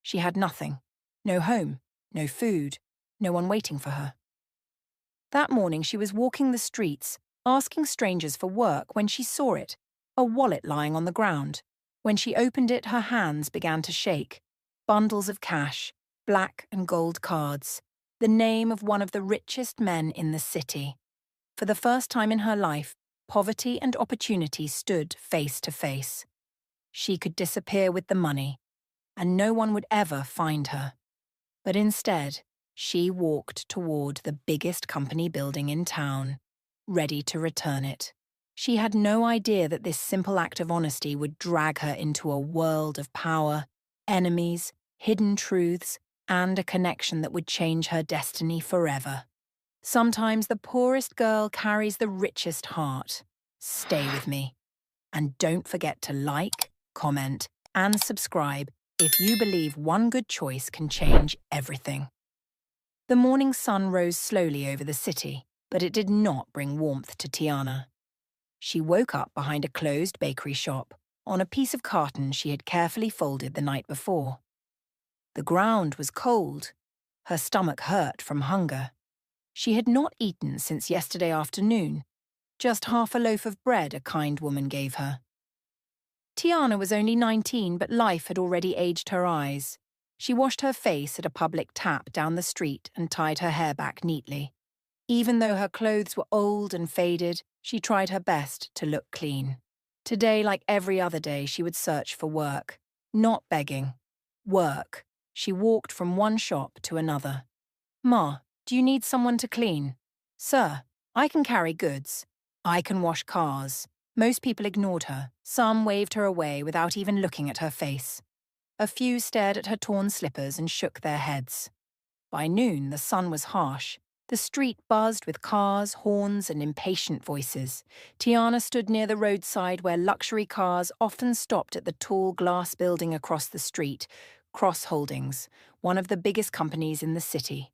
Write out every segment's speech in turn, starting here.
She had nothing. No home, no food, no one waiting for her. That morning she was walking the streets, asking strangers for work when she saw it, a wallet lying on the ground. When she opened it, her hands began to shake. Bundles of cash, black and gold cards, the name of one of the richest men in the city. For the first time in her life, poverty and opportunity stood face to face. She could disappear with the money, and no one would ever find her. But instead, she walked toward the biggest company building in town, ready to return it. She had no idea that this simple act of honesty would drag her into a world of power, enemies, hidden truths, and a connection that would change her destiny forever. Sometimes the poorest girl carries the richest heart. Stay with me. And don't forget to like, comment, and subscribe if you believe one good choice can change everything. The morning sun rose slowly over the city, but it did not bring warmth to Tiana. She woke up behind a closed bakery shop, on a piece of carton she had carefully folded the night before. The ground was cold. Her stomach hurt from hunger. She had not eaten since yesterday afternoon, just half a loaf of bread a kind woman gave her. Tiana was only 19, but life had already aged her eyes. She washed her face at a public tap down the street and tied her hair back neatly. Even though her clothes were old and faded, she tried her best to look clean. Today, like every other day, she would search for work. Not begging. Work. She walked from one shop to another. "Ma, do you need someone to clean?" "Sir, I can carry goods. I can wash cars." Most people ignored her. Some waved her away without even looking at her face. A few stared at her torn slippers and shook their heads. By noon, the sun was harsh. The street buzzed with cars, horns, and impatient voices. Tiana stood near the roadside where luxury cars often stopped at the tall glass building across the street, Cross Holdings, one of the biggest companies in the city.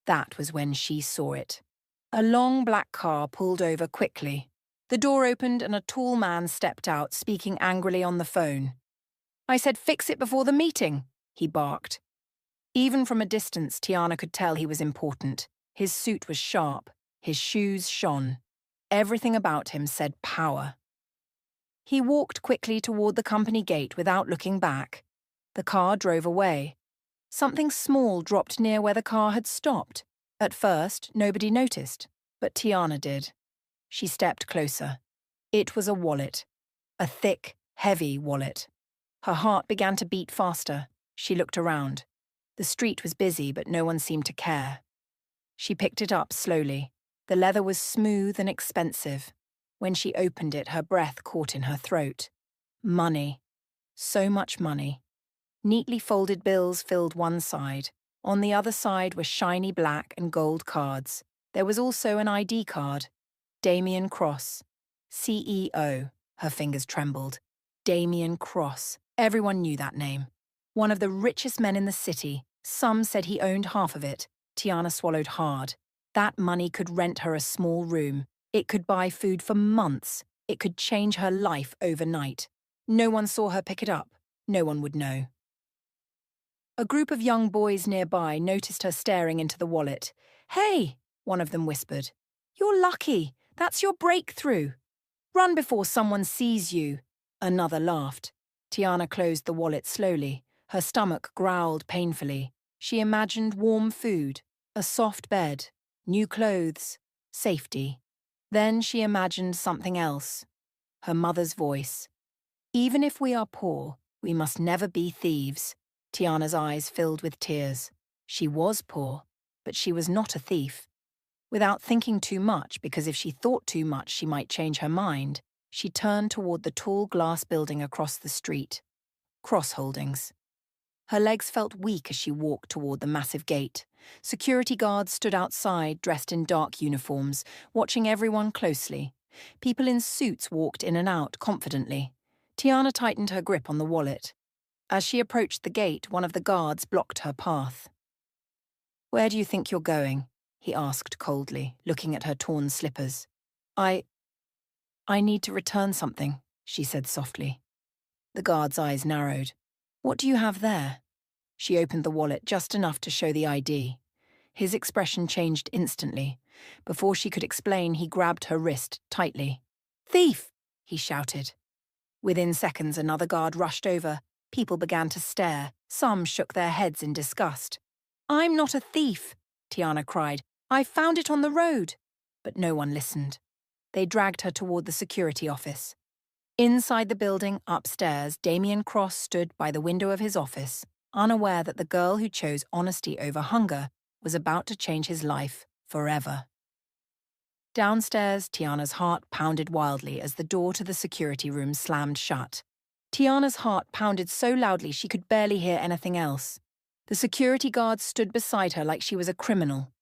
That was when she saw it. A long black car pulled over quickly. The door opened and a tall man stepped out, speaking angrily on the phone. "I said fix it before the meeting," he barked. Even from a distance, Tiana could tell he was important. His suit was sharp. His shoes shone. Everything about him said power. He walked quickly toward the company gate without looking back. The car drove away. Something small dropped near where the car had stopped. At first, nobody noticed, but Tiana did. She stepped closer. It was a wallet. A thick, heavy wallet. Her heart began to beat faster. She looked around. The street was busy, but no one seemed to care. She picked it up slowly. The leather was smooth and expensive. When she opened it, her breath caught in her throat. Money. So much money. Neatly folded bills filled one side. On the other side were shiny black and gold cards. There was also an ID card. Damien Cross. CEO. Her fingers trembled. Damien Cross. Everyone knew that name. One of the richest men in the city. Some said he owned half of it. Tiana swallowed hard. That money could rent her a small room. It could buy food for months. It could change her life overnight. No one saw her pick it up. No one would know. A group of young boys nearby noticed her staring into the wallet. "Hey," one of them whispered. "You're lucky. That's your breakthrough. Run before someone sees you." Another laughed. Tiana closed the wallet slowly. Her stomach growled painfully. She imagined warm food, a soft bed, new clothes, safety. Then she imagined something else. Her mother's voice. "Even if we are poor, we must never be thieves." Tiana's eyes filled with tears. She was poor, but she was not a thief. Without thinking too much, because if she thought too much she might change her mind, she turned toward the tall glass building across the street. Cross Holdings. Her legs felt weak as she walked toward the massive gate. Security guards stood outside, dressed in dark uniforms, watching everyone closely. People in suits walked in and out confidently. Tiana tightened her grip on the wallet. As she approached the gate, one of the guards blocked her path. "Where do you think you're going?" he asked coldly, looking at her torn slippers. I need to return something," she said softly. The guard's eyes narrowed. "What do you have there?" She opened the wallet just enough to show the ID. His expression changed instantly. Before she could explain, he grabbed her wrist tightly. "Thief!" he shouted. Within seconds, another guard rushed over. People began to stare. Some shook their heads in disgust. "I'm not a thief," Tiana cried. "I found it on the road." But no one listened. They dragged her toward the security office. Inside the building, upstairs, Damien Cross stood by the window of his office, unaware that the girl who chose honesty over hunger was about to change his life forever. Downstairs, Tiana's heart pounded wildly as the door to the security room slammed shut. Tiana's heart pounded so loudly she could barely hear anything else. The security guard stood beside her like she was a criminal.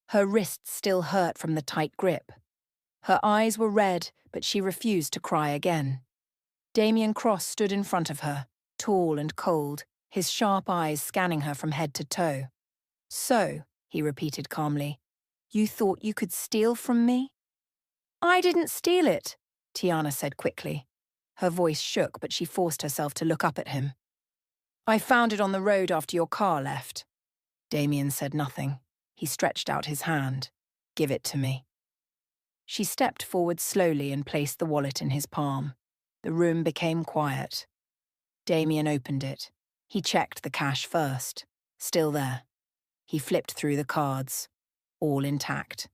Her wrists still hurt from the tight grip. Her eyes were red, but she refused to cry again. Damien Cross stood in front of her, tall and cold, his sharp eyes scanning her from head to toe. "So," he repeated calmly, "you thought you could steal from me?" "I didn't steal it," Tiana said quickly. Her voice shook, but she forced herself to look up at him. "I found it on the road after your car left." Damien said nothing. He stretched out his hand. "Give it to me." She stepped forward slowly and placed the wallet in his palm. The room became quiet. Damien opened it. He checked the cash first. Still there. He flipped through the cards. All intact.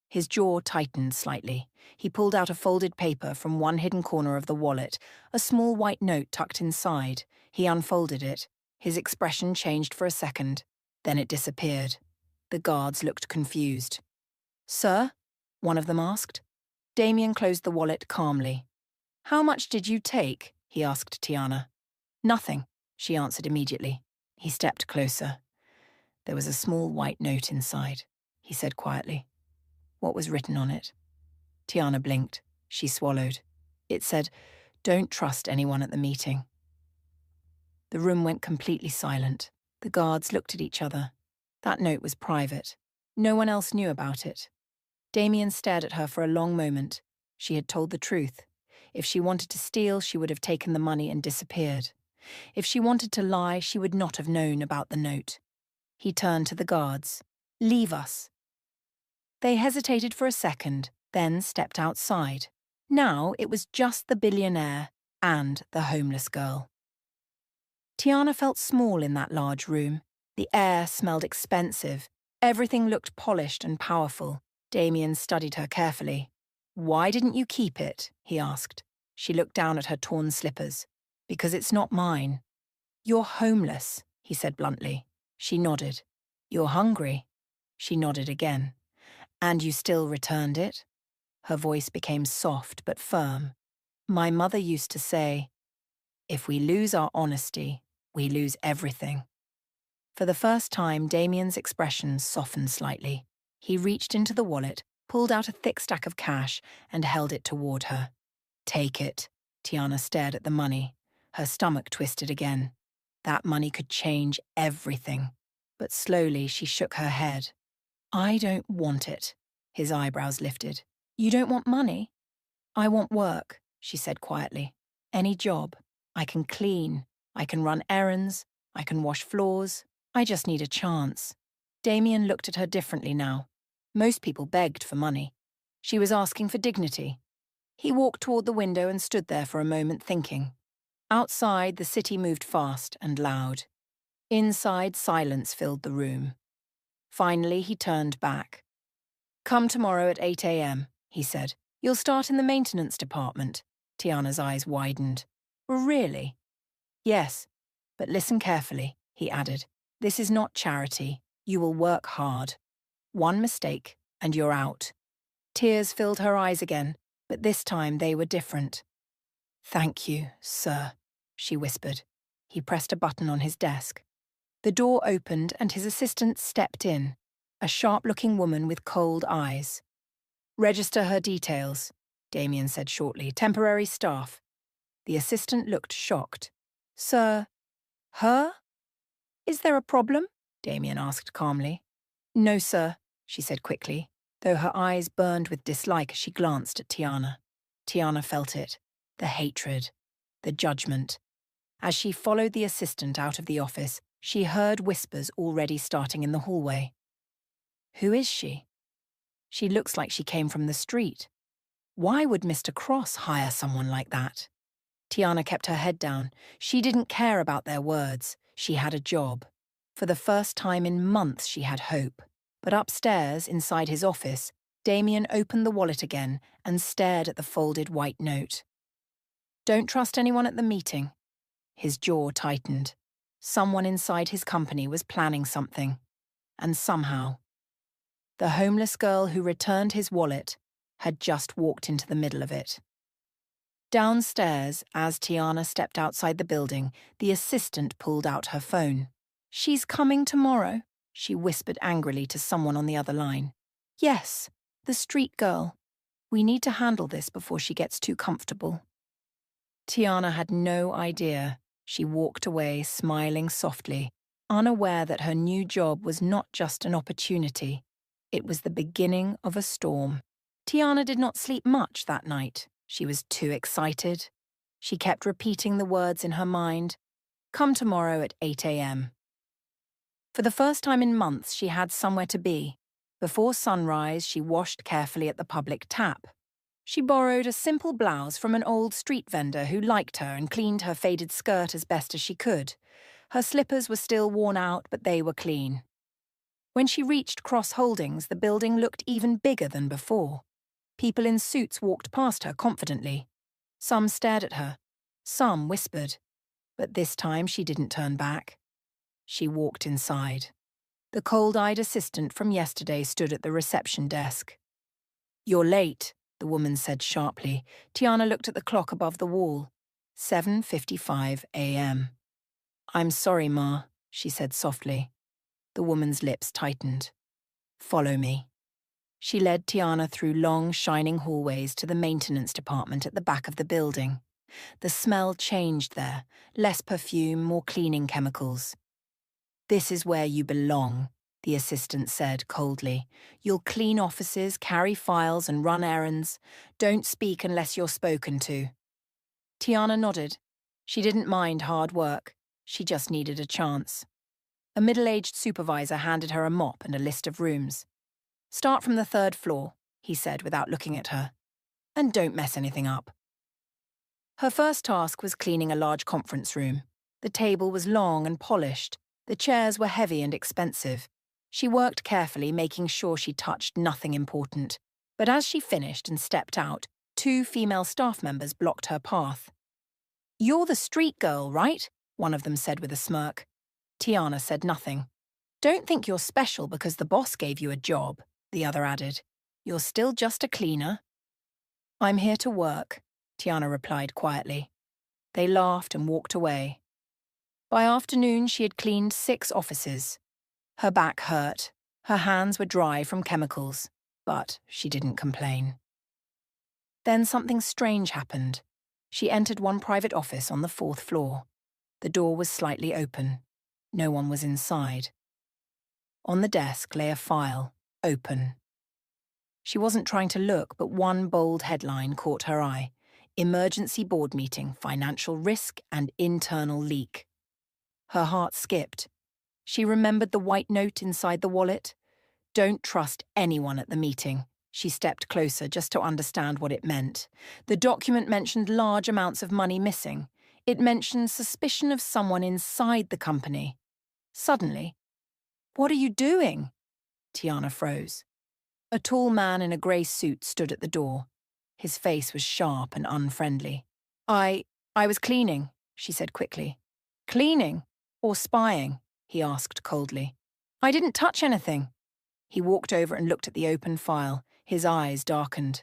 His jaw tightened slightly. He pulled out a folded paper from one hidden corner of the wallet, a small white note tucked inside. He unfolded it. His expression changed for a second. Then it disappeared. The guards looked confused. "Sir?" one of them asked. Damien closed the wallet calmly. "How much did you take?" he asked Tiana. "Nothing," she answered immediately. He stepped closer. There was a small white note inside, he said quietly. What was written on it? Tiana blinked. She swallowed. It said, "Don't trust anyone at the meeting." The room went completely silent. The guards looked at each other. That note was private. No one else knew about it. Damien stared at her for a long moment. She had told the truth. If she wanted to steal, she would have taken the money and disappeared. If she wanted to lie, she would not have known about the note. He turned to the guards. "Leave us." They hesitated for a second, then stepped outside. Now it was just the billionaire and the homeless girl. Tiana felt small in that large room. The air smelled expensive. Everything looked polished and powerful. Damien studied her carefully. "Why didn't you keep it?" he asked. She looked down at her torn slippers. "Because it's not mine." "You're homeless," he said bluntly. She nodded. "You're hungry." She nodded again. "And you still returned it?" Her voice became soft but firm. "My mother used to say, if we lose our honesty, we lose everything." For the first time, Damien's expression softened slightly. He reached into the wallet, pulled out a thick stack of cash, and held it toward her. "Take it." Tiana stared at the money. Her stomach twisted again. That money could change everything. But slowly she shook her head. "I don't want it." His eyebrows lifted. "You don't want money?" "I want work," she said quietly. "Any job. I can clean. I can run errands. I can wash floors. I just need a chance." Damien looked at her differently now. Most people begged for money. She was asking for dignity. He walked toward the window and stood there for a moment thinking. Outside, the city moved fast and loud. Inside, silence filled the room. Finally, he turned back. "Come tomorrow at 8 a.m., he said. "You'll start in the maintenance department." Tiana's eyes widened. "Really?" "Yes, but listen carefully," he added. "This is not charity. You will work hard. One mistake, and you're out." Tears filled her eyes again, but this time they were different. "Thank you, sir," she whispered. He pressed a button on his desk. The door opened and his assistant stepped in, a sharp-looking woman with cold eyes. "Register her details," Damien said shortly. "Temporary staff." The assistant looked shocked. "Sir, her? Is there a problem?" Damien asked calmly. "No, sir," she said quickly, though her eyes burned with dislike as she glanced at Tiana. Tiana felt it, the hatred, the judgment. As she followed the assistant out of the office, She heard whispers already starting in the hallway. Who is she? She looks like she came from the street. Why would Mr. Cross hire someone like that? Tiana kept her head down. She didn't care about their words. She had a job. For the first time in months, she had hope. But upstairs, inside his office, Damien opened the wallet again and stared at the folded white note. Don't trust anyone at the meeting. His jaw tightened. Someone inside his company was planning something. And somehow, the homeless girl who returned his wallet had just walked into the middle of it. Downstairs, as Tiana stepped outside the building, the assistant pulled out her phone. She's coming tomorrow, she whispered angrily to someone on the other line. Yes, the street girl. We need to handle this before she gets too comfortable. Tiana had no idea. She walked away, smiling softly, unaware that her new job was not just an opportunity. It was the beginning of a storm. Tiana did not sleep much that night. She was too excited. She kept repeating the words in her mind. Come tomorrow at 8 a.m. For the first time in months, she had somewhere to be. Before sunrise, she washed carefully at the public tap. She borrowed a simple blouse from an old street vendor who liked her and cleaned her faded skirt as best as she could. Her slippers were still worn out, but they were clean. When she reached Cross Holdings, the building looked even bigger than before. People in suits walked past her confidently. Some stared at her. Some whispered. But this time she didn't turn back. She walked inside. The cold-eyed assistant from yesterday stood at the reception desk. You're late, the woman said sharply. Tiana looked at the clock above the wall. 7:55 a.m. I'm sorry, Ma, she said softly. The woman's lips tightened. Follow me. She led Tiana through long, shining hallways to the maintenance department at the back of the building. The smell changed there, less perfume, more cleaning chemicals. This is where you belong, the assistant said coldly. You'll clean offices, carry files, and run errands. Don't speak unless you're spoken to. Tiana nodded. She didn't mind hard work. She just needed a chance. A middle-aged supervisor handed her a mop and a list of rooms. Start from the 3rd floor, he said without looking at her. And don't mess anything up. Her first task was cleaning a large conference room. The table was long and polished. The chairs were heavy and expensive. She worked carefully, making sure she touched nothing important. But as she finished and stepped out, 2 female staff members blocked her path. You're the street girl, right? One of them said with a smirk. Tiana said nothing. Don't think you're special because the boss gave you a job, the other added. You're still just a cleaner. I'm here to work, Tiana replied quietly. They laughed and walked away. By afternoon, she had cleaned 6 offices. Her back hurt. Her hands were dry from chemicals, but she didn't complain. Then something strange happened. She entered one private office on the 4th floor. The door was slightly open. No one was inside. On the desk lay a file, open. She wasn't trying to look, but one bold headline caught her eye. Emergency board meeting, financial risk and internal leak. Her heart skipped. She remembered the white note inside the wallet. Don't trust anyone at the meeting. She stepped closer just to understand what it meant. The document mentioned large amounts of money missing. It mentioned suspicion of someone inside the company. Suddenly, what are you doing? Tiana froze. A tall man in a grey suit stood at the door. His face was sharp and unfriendly. I was cleaning, she said quickly. Cleaning? Or spying? He asked coldly. I didn't touch anything. He walked over and looked at the open file. His eyes darkened.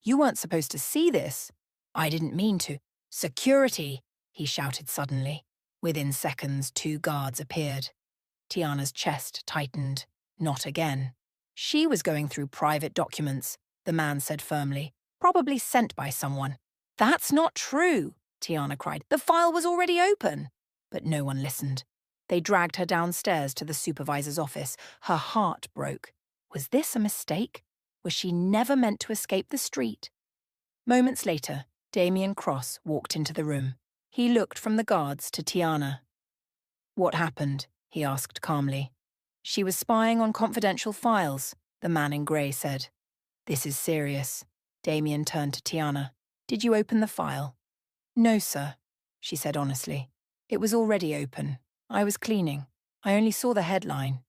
You weren't supposed to see this. I didn't mean to. Security, he shouted suddenly. Within seconds, 2 guards appeared. Tiana's chest tightened. Not again. She was going through private documents, the man said firmly. Probably sent by someone. That's not true, Tiana cried. The file was already open. But no one listened. They dragged her downstairs to the supervisor's office. Her heart broke. Was this a mistake? Was she never meant to escape the street? Moments later, Damien Cross walked into the room. He looked from the guards to Tiana. What happened? he asked calmly. She was spying on confidential files, the man in grey said. This is serious. Damien turned to Tiana. Did you open the file? No, sir, she said honestly. It was already open. I was cleaning. I only saw the headline.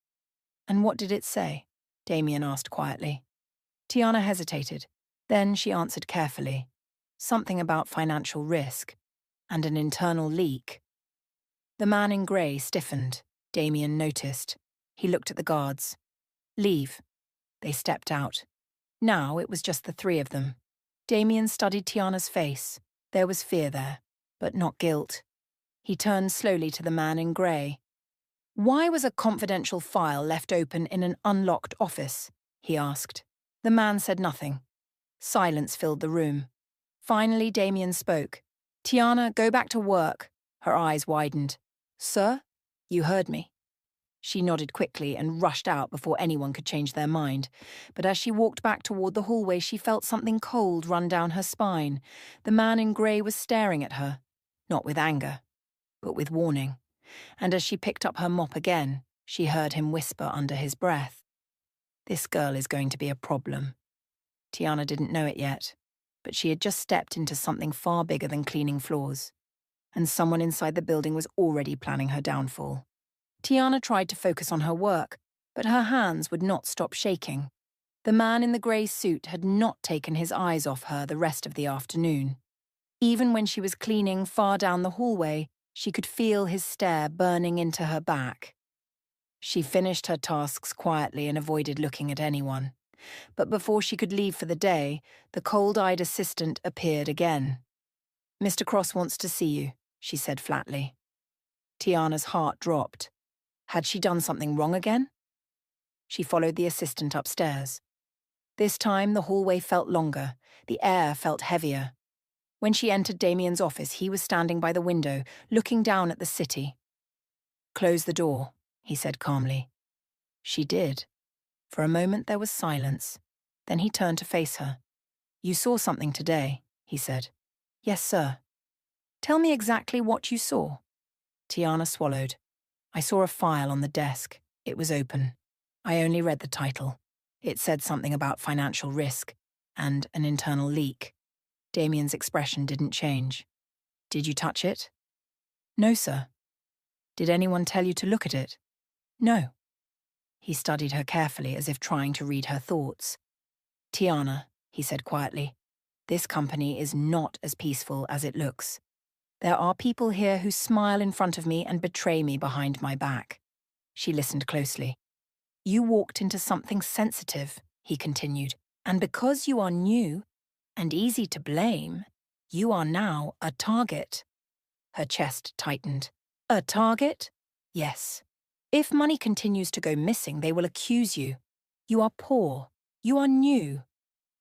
And what did it say? Damien asked quietly. Tiana hesitated. Then she answered carefully. Something about financial risk and an internal leak. The man in grey stiffened. Damien noticed. He looked at the guards. Leave. They stepped out. Now it was just the three of them. Damien studied Tiana's face. There was fear there, but not guilt. He turned slowly to the man in grey. Why was a confidential file left open in an unlocked office? He asked. The man said nothing. Silence filled the room. Finally, Damien spoke. Tiana, go back to work. Her eyes widened. Sir? You heard me. She nodded quickly and rushed out before anyone could change their mind. But as she walked back toward the hallway, she felt something cold run down her spine. The man in grey was staring at her, not with anger, but with warning. And as she picked up her mop again, she heard him whisper under his breath, This girl is going to be a problem. Tiana didn't know it yet, but she had just stepped into something far bigger than cleaning floors. And someone inside the building was already planning her downfall. Tiana tried to focus on her work, but her hands would not stop shaking. The man in the grey suit had not taken his eyes off her the rest of the afternoon. Even when she was cleaning far down the hallway, she could feel his stare burning into her back. She finished her tasks quietly and avoided looking at anyone. But before she could leave for the day, the cold-eyed assistant appeared again. Mr. Cross wants to see you, she said flatly. Tiana's heart dropped. Had she done something wrong again? She followed the assistant upstairs. This time the hallway felt longer, the air felt heavier. When she entered Damien's office, he was standing by the window, looking down at the city. Close the door, he said calmly. She did. For a moment there was silence. Then he turned to face her. You saw something today, he said. Yes, sir. Tell me exactly what you saw. Tiana swallowed. I saw a file on the desk. It was open. I only read the title. It said something about financial risk and an internal leak. Damien's expression didn't change. Did you touch it? No, sir. Did anyone tell you to look at it? No. He studied her carefully as if trying to read her thoughts. Tiana, he said quietly, this company is not as peaceful as it looks. There are people here who smile in front of me and betray me behind my back. She listened closely. You walked into something sensitive, he continued, and because you are new and easy to blame, you are now a target. Her chest tightened. A target? Yes. If money continues to go missing, they will accuse you. You are poor. You are new.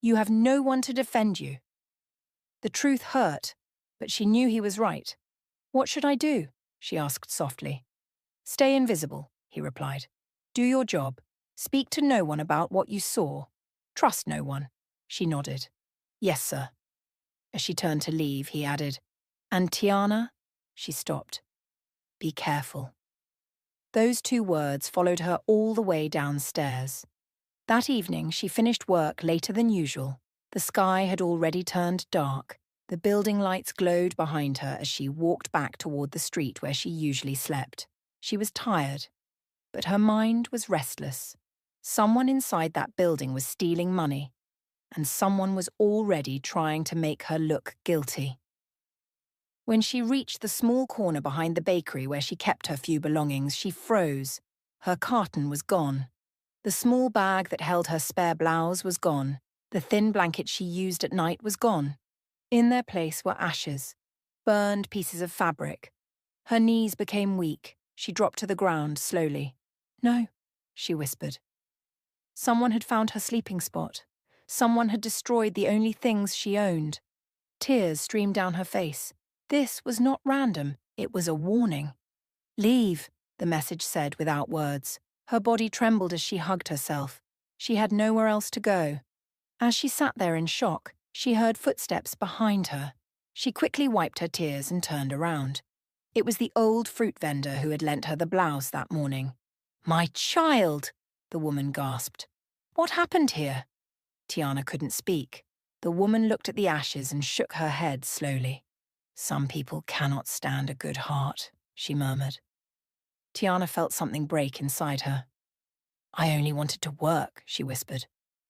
You have no one to defend you. The truth hurt, but she knew he was right. What should I do? She asked softly. Stay invisible, he replied. Do your job. Speak to no one about what you saw. Trust no one. She nodded. Yes, sir. As she turned to leave, he added, And Tiana? She stopped. Be careful. Those 2 words followed her all the way downstairs. That evening, she finished work later than usual. The sky had already turned dark. The building lights glowed behind her as she walked back toward the street where she usually slept. She was tired, but her mind was restless. Someone inside that building was stealing money, and someone was already trying to make her look guilty. When she reached the small corner behind the bakery where she kept her few belongings, she froze. Her carton was gone. The small bag that held her spare blouse was gone. The thin blanket she used at night was gone. In their place were ashes, burned pieces of fabric. Her knees became weak. She dropped to the ground slowly. No, she whispered. Someone had found her sleeping spot. Someone had destroyed the only things she owned. Tears streamed down her face. This was not random. It was a warning. Leave, the message said without words. Her body trembled as she hugged herself. She had nowhere else to go. As she sat there in shock, she heard footsteps behind her. She quickly wiped her tears and turned around. It was the old fruit vendor who had lent her the blouse that morning. "My child!" the woman gasped. "What happened here?" Tiana couldn't speak. The woman looked at the ashes and shook her head slowly. "Some people cannot stand a good heart," she murmured. Tiana felt something break inside her. "I only wanted to work," she whispered.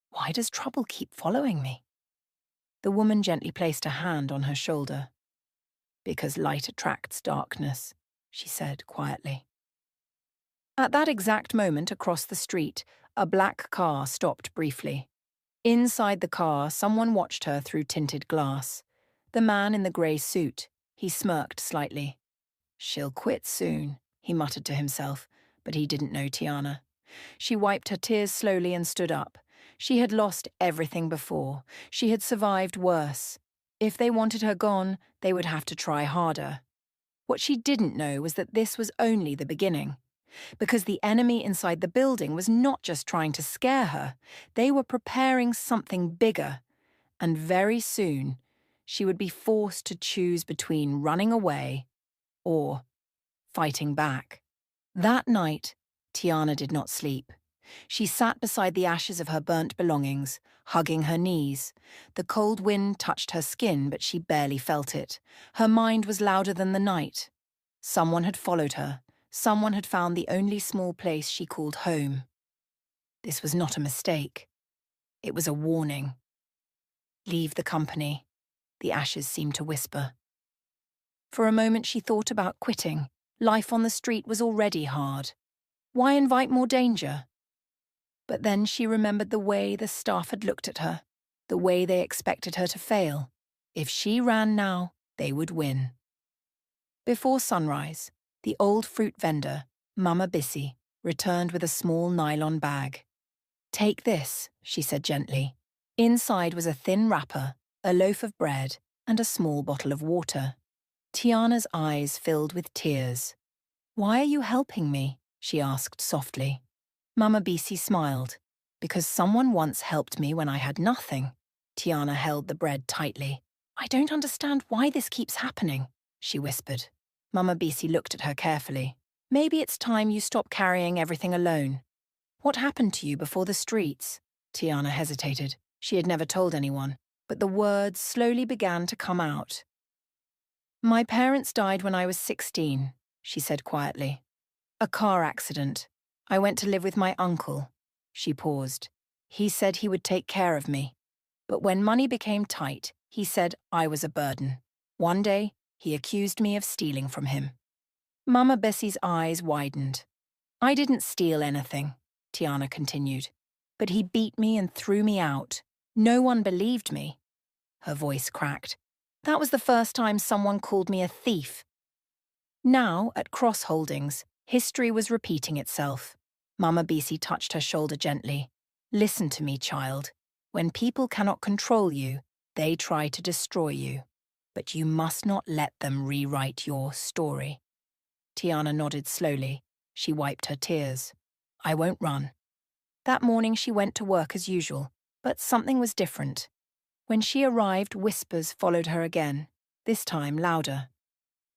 "Why does trouble keep following me?" The woman gently placed a hand on her shoulder. "Because light attracts darkness," she said quietly. At that exact moment across the street, a black car stopped briefly. Inside the car, someone watched her through tinted glass. The man in the grey suit. He smirked slightly. "She'll quit soon," he muttered to himself, but he didn't know Tiana. She wiped her tears slowly and stood up. She had lost everything before. She had survived worse. If they wanted her gone, they would have to try harder. What she didn't know was that this was only the beginning. Because the enemy inside the building was not just trying to scare her, they were preparing something bigger. And very soon, she would be forced to choose between running away or fighting back. That night, Tiana did not sleep. She sat beside the ashes of her burnt belongings, hugging her knees. The cold wind touched her skin, but she barely felt it. Her mind was louder than the night. Someone had followed her. Someone had found the only small place she called home. This was not a mistake. It was a warning. "Leave the company," the ashes seemed to whisper. For a moment she thought about quitting. Life on the street was already hard. Why invite more danger? But then she remembered the way the staff had looked at her, the way they expected her to fail. If she ran now, they would win. Before sunrise, the old fruit vendor, Mama Bissy, returned with a small nylon bag. "Take this," she said gently. Inside was a thin wrapper, a loaf of bread, and a small bottle of water. Tiana's eyes filled with tears. "Why are you helping me?" she asked softly. Mama Bissy smiled. "Because someone once helped me when I had nothing." Tiana held the bread tightly. "I don't understand why this keeps happening," she whispered. Mama Bissy looked at her carefully. "Maybe it's time you stop carrying everything alone. What happened to you before the streets?" Tiana hesitated. She had never told anyone, but the words slowly began to come out. "My parents died when I was 16, she said quietly. "A car accident. I went to live with my uncle." She paused. "He said he would take care of me. But when money became tight, he said I was a burden. One day, he accused me of stealing from him." Mama Bessie's eyes widened. "I didn't steal anything," Tiana continued. "But he beat me and threw me out. No one believed me." Her voice cracked. "That was the first time someone called me a thief." Now, at Cross Holdings, history was repeating itself. Mama Bissy touched her shoulder gently. "Listen to me, child. When people cannot control you, they try to destroy you. But you must not let them rewrite your story." Tiana nodded slowly. She wiped her tears. "I won't run." That morning she went to work as usual, but something was different. When she arrived, whispers followed her again, this time louder.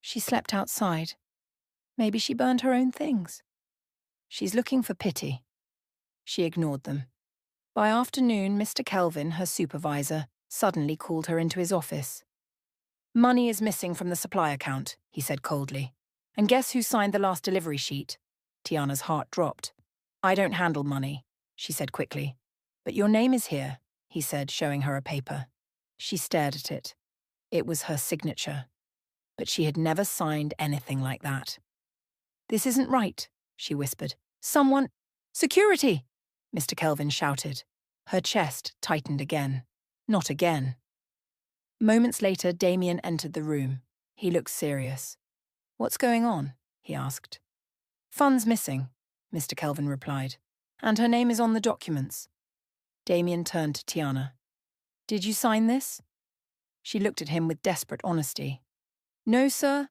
She slept outside. Maybe she burned her own things. She's looking for pity. She ignored them. By afternoon, Mr. Kelvin, her supervisor, suddenly called her into his office. "Money is missing from the supply account," he said coldly. "And guess who signed the last delivery sheet?" Tiana's heart dropped. "I don't handle money," she said quickly. "But your name is here," he said, showing her a paper. She stared at it. It was her signature. But she had never signed anything like that. "This isn't right," she whispered. "Someone—" "Security!" Mr. Kelvin shouted. Her chest tightened again. Not again. Moments later, Damien entered the room. He looked serious. "What's going on?" he asked. "Funds missing," Mr. Kelvin replied. "And her name is on the documents." Damien turned to Tiana. "Did you sign this?" She looked at him with desperate honesty. "No, sir.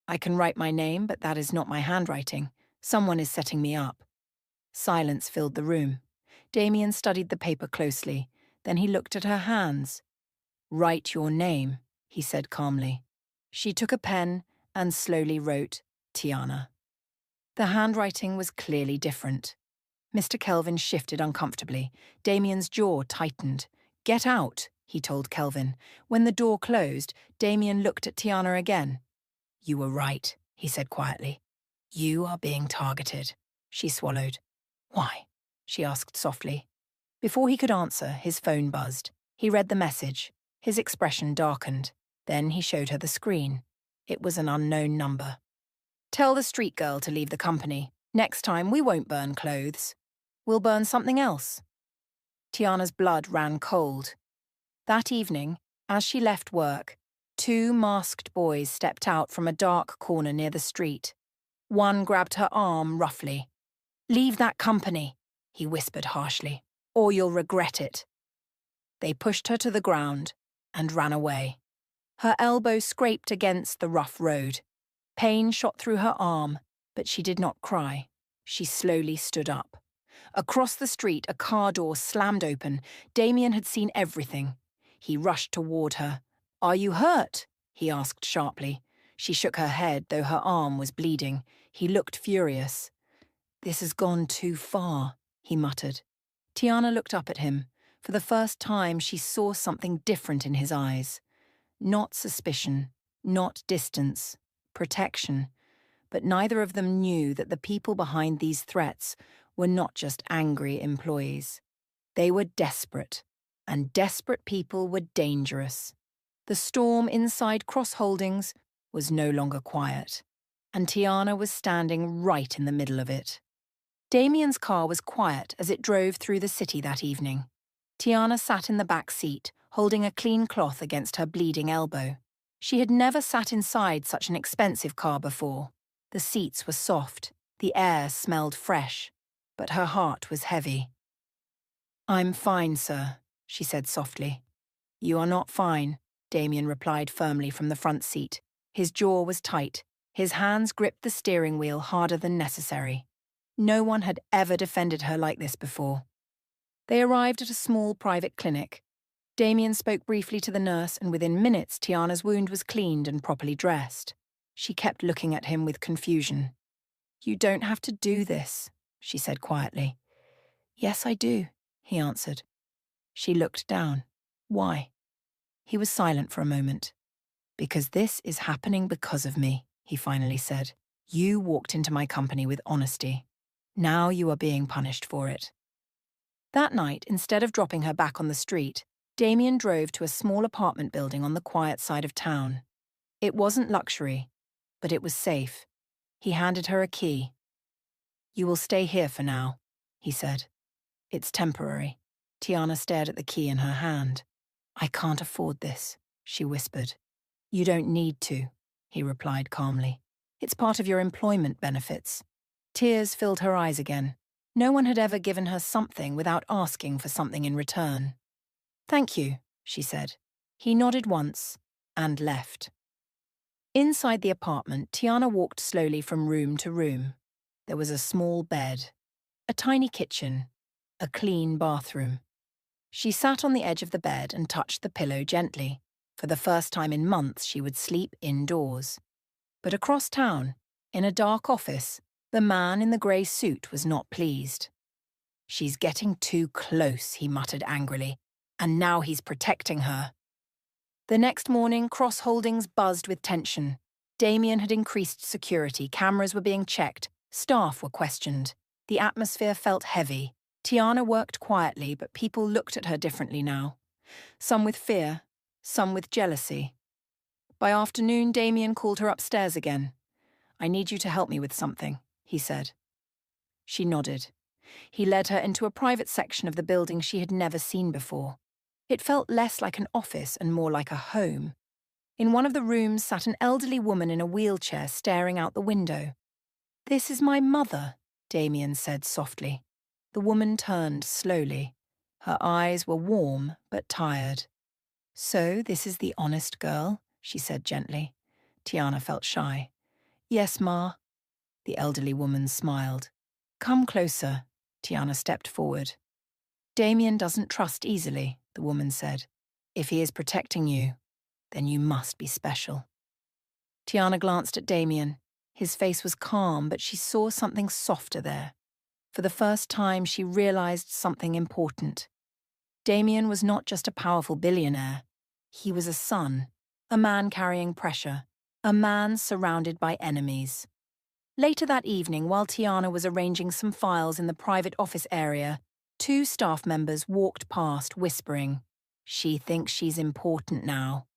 I can write my name, but that is not my handwriting. Someone is setting me up." Silence filled the room. Damien studied the paper closely. Then he looked at her hands. "Write your name," he said calmly. She took a pen and slowly wrote, Tiana. The handwriting was clearly different. Mr. Kelvin shifted uncomfortably. Damien's jaw tightened. Get out, he told Kelvin. When the door closed, Damien looked at Tiana again. You were right, he said quietly. You are being targeted. She swallowed. Why? She asked softly. Before he could answer, his phone buzzed. He read the message. His expression darkened. Then he showed her the screen. It was an unknown number. Tell the street girl to leave the company. Next time we won't burn clothes. We'll burn something else. Tiana's blood ran cold. That evening, as she left work, 2 masked boys stepped out from a dark corner near the street. One grabbed her arm roughly. Leave that company, he whispered harshly, or you'll regret it. They pushed her to the ground and ran away. Her elbow scraped against the rough road. Pain shot through her arm, but she did not cry. She slowly stood up. Across the street, a car door slammed open. Damien had seen everything. He rushed toward her. Are you hurt? He asked sharply. She shook her head, though her arm was bleeding. He looked furious. This has gone too far, he muttered. Tiana looked up at him. For the first time, she saw something different in his eyes. Not suspicion, not distance, protection. But neither of them knew that the people behind these threats were not just angry employees. They were desperate, and desperate people were dangerous. The storm inside Cross Holdings was no longer quiet, and Tiana was standing right in the middle of it. Damien's car was quiet as it drove through the city that evening. Tiana sat in the back seat, holding a clean cloth against her bleeding elbow. She had never sat inside such an expensive car before. The seats were soft, the air smelled fresh, but her heart was heavy. I'm fine, sir, she said softly. You are not fine, Damien replied firmly from the front seat. His jaw was tight. His hands gripped the steering wheel harder than necessary. No one had ever defended her like this before. They arrived at a small private clinic. Damien spoke briefly to the nurse, and within minutes Tiana's wound was cleaned and properly dressed. She kept looking at him with confusion. You don't have to do this, she said quietly. Yes, I do, he answered. She looked down. Why? He was silent for a moment. Because this is happening because of me, he finally said. You walked into my company with honesty. Now you are being punished for it. That night, instead of dropping her back on the street, Damien drove to a small apartment building on the quiet side of town. It wasn't luxury, but it was safe. He handed her a key. You will stay here for now, he said. It's temporary. Tiana stared at the key in her hand. I can't afford this, she whispered. You don't need to, he replied calmly. It's part of your employment benefits. Tears filled her eyes again. No one had ever given her something without asking for something in return. Thank you, she said. He nodded once and left. Inside the apartment, Tiana walked slowly from room to room. There was a small bed, a tiny kitchen, a clean bathroom. She sat on the edge of the bed and touched the pillow gently. For the first time in months, she would sleep indoors. But across town, in a dark office, the man in the grey suit was not pleased. She's getting too close, he muttered angrily, and now he's protecting her. The next morning, Cross Holdings buzzed with tension. Damien had increased security, cameras were being checked, staff were questioned. The atmosphere felt heavy. Tiana worked quietly, but people looked at her differently now. Some with fear, some with jealousy. By afternoon, Damien called her upstairs again. I need you to help me with something, he said. She nodded. He led her into a private section of the building she had never seen before. It felt less like an office and more like a home. In one of the rooms sat an elderly woman in a wheelchair staring out the window. This is my mother, Damien said softly. The woman turned slowly. Her eyes were warm but tired. So this is the honest girl, she said gently. Tiana felt shy. Yes, Ma. The elderly woman smiled. Come closer. Tiana stepped forward. Damien doesn't trust easily, the woman said. If he is protecting you, then you must be special. Tiana glanced at Damien. His face was calm, but she saw something softer there. For the first time, she realized something important. Damien was not just a powerful billionaire. He was a son, a man carrying pressure, a man surrounded by enemies. Later that evening, while Tiana was arranging some files in the private office area, two staff members walked past, whispering, "She thinks she's important now.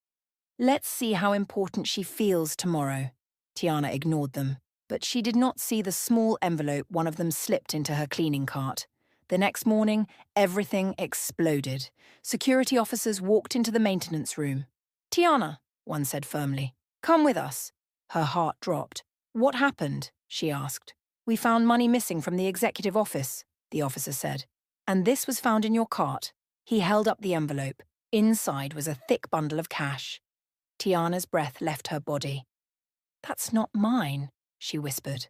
Let's see how important she feels tomorrow." Tiana ignored them, but she did not see the small envelope one of them slipped into her cleaning cart. The next morning, everything exploded. Security officers walked into the maintenance room. "Tiana," one said firmly, "come with us." Her heart dropped. "What happened?" she asked. "We found money missing from the executive office," the officer said. "And this was found in your cart." He held up the envelope. Inside was a thick bundle of cash. Tiana's breath left her body. "That's not mine," she whispered.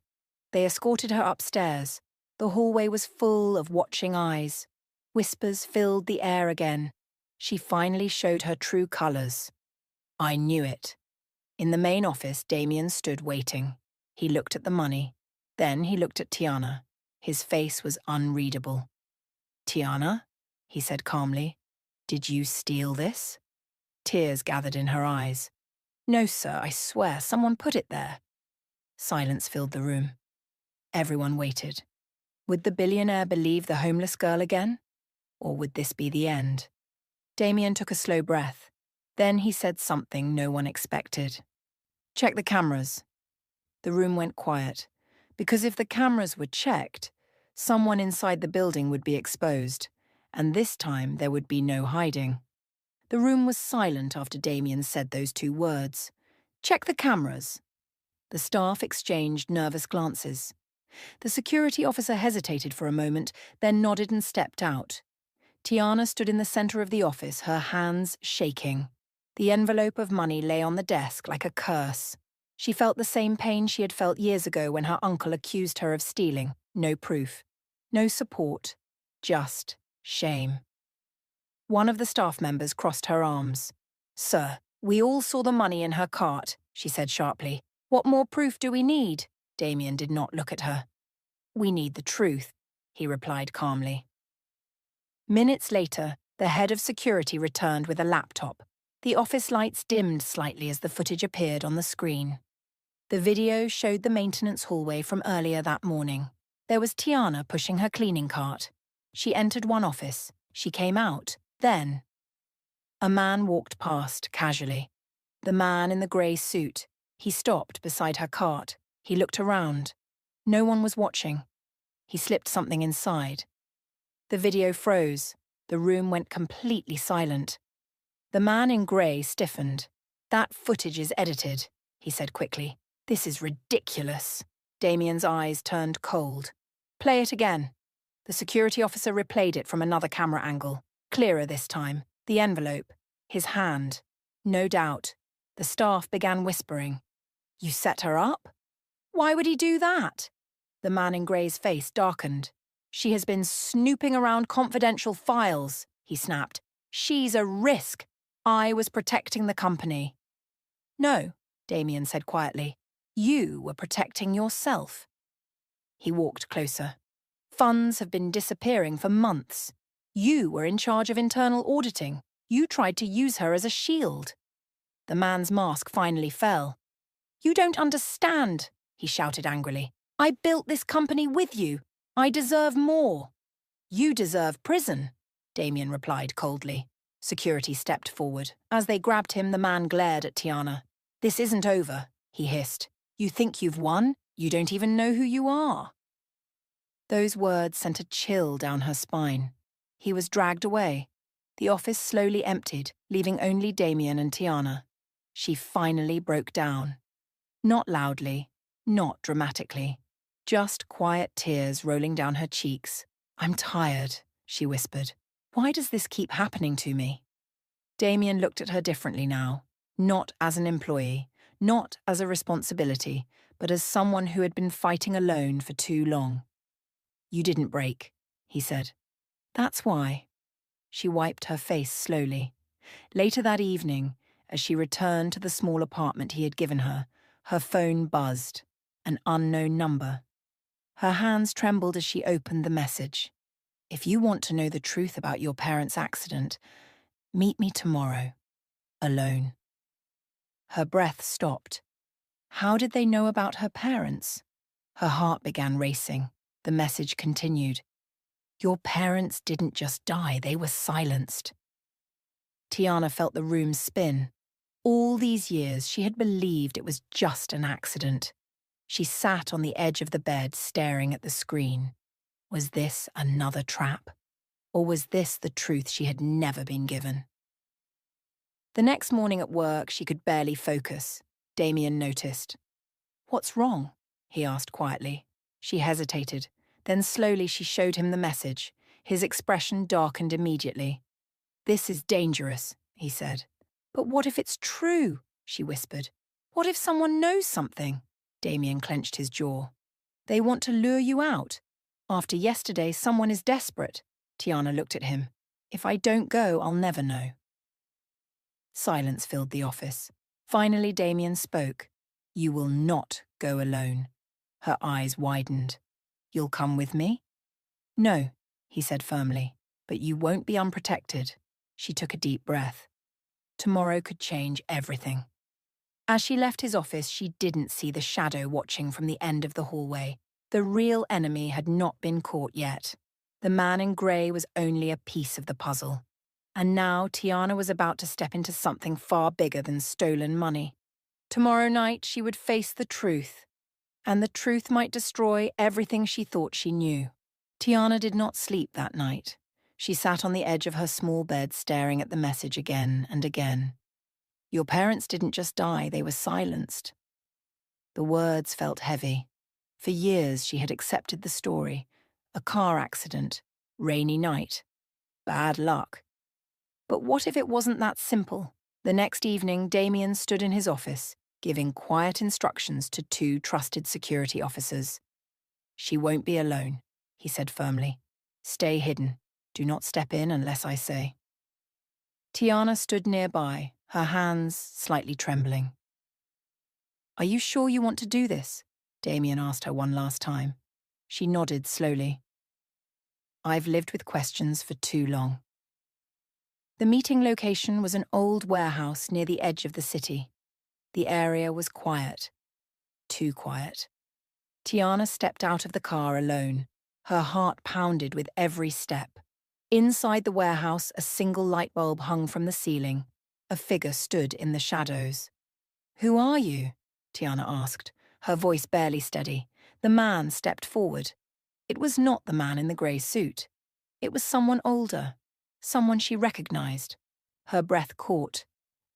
They escorted her upstairs. The hallway was full of watching eyes. Whispers filled the air again. She finally showed her true colours. "I knew it." In the main office, Damien stood waiting. He looked at the money. Then he looked at Tiana. His face was unreadable. "Tiana," he said calmly, "did you steal this?" Tears gathered in her eyes. "No, sir, I swear, someone put it there." Silence filled the room. Everyone waited. Would the billionaire believe the homeless girl again? Or would this be the end? Damien took a slow breath. Then he said something no one expected. "Check the cameras." The room went quiet, because if the cameras were checked, someone inside the building would be exposed, and this time there would be no hiding. The room was silent after Damien said those two words. "Check the cameras." The staff exchanged nervous glances. The security officer hesitated for a moment, then nodded and stepped out. Tiana stood in the center of the office, her hands shaking. The envelope of money lay on the desk like a curse. She felt the same pain she had felt years ago when her uncle accused her of stealing. No proof. No support. Just shame. One of the staff members crossed her arms. "Sir, we all saw the money in her cart," she said sharply. "What more proof do we need?" Damien did not look at her. "We need the truth," he replied calmly. Minutes later, the head of security returned with a laptop. The office lights dimmed slightly as the footage appeared on the screen. The video showed the maintenance hallway from earlier that morning. There was Tiana pushing her cleaning cart. She entered one office. She came out. Then, a man walked past casually. The man in the grey suit. He stopped beside her cart. He looked around. No one was watching. He slipped something inside. The video froze. The room went completely silent. The man in grey stiffened. "That footage is edited," he said quickly. "This is ridiculous." Damien's eyes turned cold. "Play it again." The security officer replayed it from another camera angle. Clearer this time. The envelope. His hand. No doubt. The staff began whispering. "You set her up?" "Why would he do that?" The man in grey's face darkened. "She has been snooping around confidential files," he snapped. "She's a risk. I was protecting the company." "No," Damien said quietly. "You were protecting yourself." He walked closer. "Funds have been disappearing for months. You were in charge of internal auditing. You tried to use her as a shield." The man's mask finally fell. "You don't understand," he shouted angrily. "I built this company with you. I deserve more." "You deserve prison," Damien replied coldly. Security stepped forward. As they grabbed him, the man glared at Tiana. "This isn't over," he hissed. "You think you've won? You don't even know who you are." Those words sent a chill down her spine. He was dragged away. The office slowly emptied, leaving only Damien and Tiana. She finally broke down. Not loudly, not dramatically. Just quiet tears rolling down her cheeks. "I'm tired," she whispered. "Why does this keep happening to me?" Damien looked at her differently now. Not as an employee, not as a responsibility, but as someone who had been fighting alone for too long. "You didn't break," he said. "That's why." She wiped her face slowly. Later that evening, as she returned to the small apartment he had given her, Her phone buzzed. An unknown number. Her hands trembled as she opened the message. If you want to know the truth about your parents' accident, meet me tomorrow, alone. Her breath stopped. How did they know about her parents? Her heart began racing. The message continued. Your parents didn't just die, they were silenced. Tiana felt the room spin. All these years, she had believed it was just an accident. She sat on the edge of the bed, staring at the screen. Was this another trap? Or was this the truth she had never been given? The next morning at work, she could barely focus. Damien noticed. What's wrong? He asked quietly. She hesitated. Then slowly she showed him the message. His expression darkened immediately. This is dangerous, he said. But what if it's true? She whispered. What if someone knows something? Damien clenched his jaw. They want to lure you out. After yesterday, someone is desperate. Tiana looked at him. If I don't go, I'll never know. Silence filled the office. Finally, Damien spoke. You will not go alone. Her eyes widened. You'll come with me? No, he said firmly, but you won't be unprotected. She took a deep breath. Tomorrow could change everything. As she left his office, she didn't see the shadow watching from the end of the hallway. The real enemy had not been caught yet. The man in grey was only a piece of the puzzle. And now Tiana was about to step into something far bigger than stolen money. Tomorrow night she would face the truth, and the truth might destroy everything she thought she knew. Tiana did not sleep that night. She sat on the edge of her small bed staring at the message again and again. Your parents didn't just die, they were silenced. The words felt heavy. For years she had accepted the story. A car accident, rainy night, bad luck. But what if it wasn't that simple? The next evening, Damien stood in his office, giving quiet instructions to 2 trusted security officers. She won't be alone, he said firmly. Stay hidden. Do not step in unless I say. Tiana stood nearby, her hands slightly trembling. Are you sure you want to do this? Damien asked her one last time. She nodded slowly. I've lived with questions for too long. The meeting location was an old warehouse near the edge of the city. The area was quiet. Too quiet. Tiana stepped out of the car alone. Her heart pounded with every step. Inside the warehouse, a single light bulb hung from the ceiling. A figure stood in the shadows. Who are you? Tiana asked, her voice barely steady. The man stepped forward. It was not the man in the grey suit. It was someone older, someone she recognized. Her breath caught.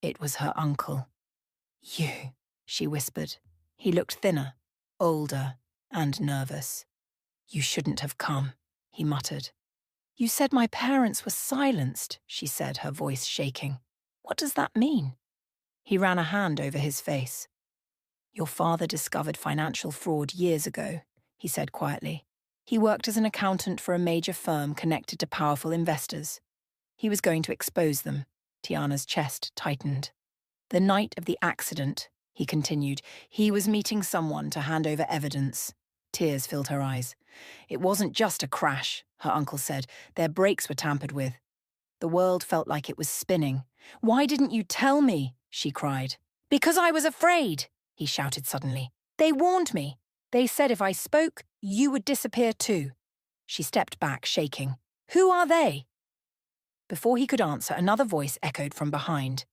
It was her uncle. You, she whispered. He looked thinner, older, and nervous. You shouldn't have come, he muttered. You said my parents were silenced, she said, her voice shaking. What does that mean? He ran a hand over his face. Your father discovered financial fraud years ago, he said quietly. He worked as an accountant for a major firm connected to powerful investors. He was going to expose them. Tiana's chest tightened. The night of the accident, he continued, he was meeting someone to hand over evidence. Tears filled her eyes. It wasn't just a crash, her uncle said. Their brakes were tampered with. The world felt like it was spinning. Why didn't you tell me? She cried. Because I was afraid, he shouted suddenly. They warned me. They said if I spoke, you would disappear too. She stepped back, shaking. Who are they? Before he could answer, another voice echoed from behind.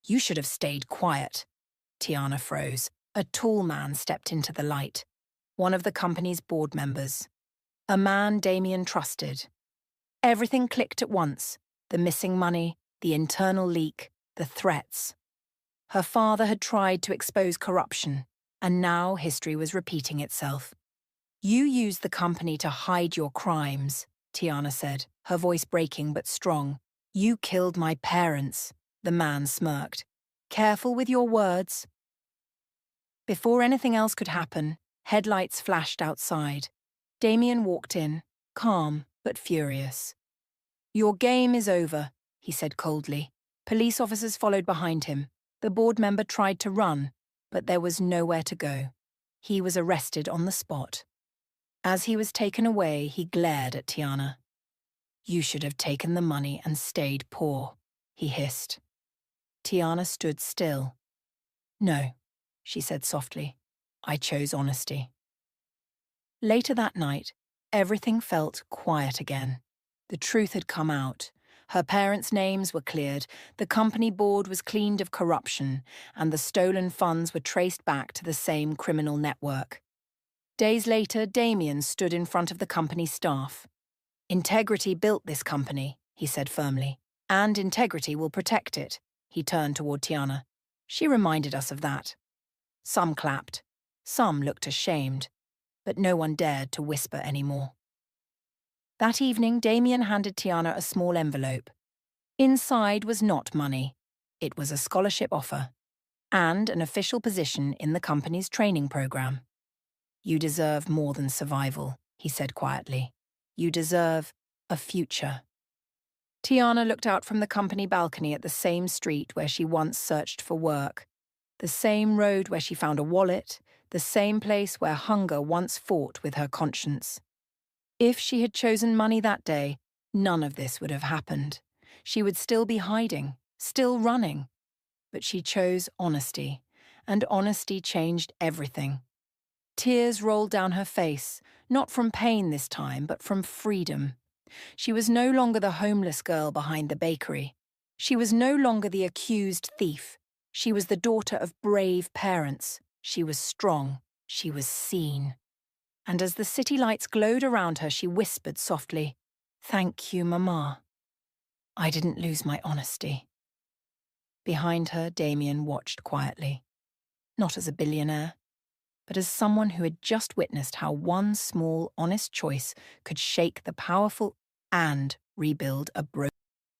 You should have stayed quiet. Tiana froze. A tall man stepped into the light. One of the company's board members. A man Damien trusted. Everything clicked at once. The missing money, the internal leak, the threats. Her father had tried to expose corruption, and now history was repeating itself. You used the company to hide your crimes, Tiana said, her voice breaking but strong. You killed my parents, the man smirked. Careful with your words. Before anything else could happen, headlights flashed outside. Damien walked in, calm but furious. Your game is over, he said coldly. Police officers followed behind him. The board member tried to run. But there was nowhere to go. He was arrested on the spot. As he was taken away, he glared at Tiana. "You should have taken the money and stayed poor," he hissed. Tiana stood still. "No," she said softly. "I chose honesty." Later that night, everything felt quiet again. The truth had come out. Her parents' names were cleared, the company board was cleaned of corruption, and the stolen funds were traced back to the same criminal network. Days later, Damien stood in front of the company staff. "Integrity built this company," he said firmly, "and integrity will protect it." He turned toward Tiana. She reminded us of that. Some clapped. Some looked ashamed. But no one dared to whisper anymore. That evening, Damien handed Tiana a small envelope. Inside was not money. It was a scholarship offer and an official position in the company's training program. "You deserve more than survival," he said quietly. "You deserve a future." Tiana looked out from the company balcony at the same street where she once searched for work, the same road where she found a wallet, the same place where hunger once fought with her conscience. If she had chosen money that day, none of this would have happened. She would still be hiding, still running. But she chose honesty, and honesty changed everything. Tears rolled down her face, not from pain this time, but from freedom. She was no longer the homeless girl behind the bakery. She was no longer the accused thief. She was the daughter of brave parents. She was strong. She was seen. And as the city lights glowed around her, she whispered softly, "Thank you, Mama. I didn't lose my honesty." Behind her, Damien watched quietly, not as a billionaire, but as someone who had just witnessed how one small, honest choice could shake the powerful and rebuild a broken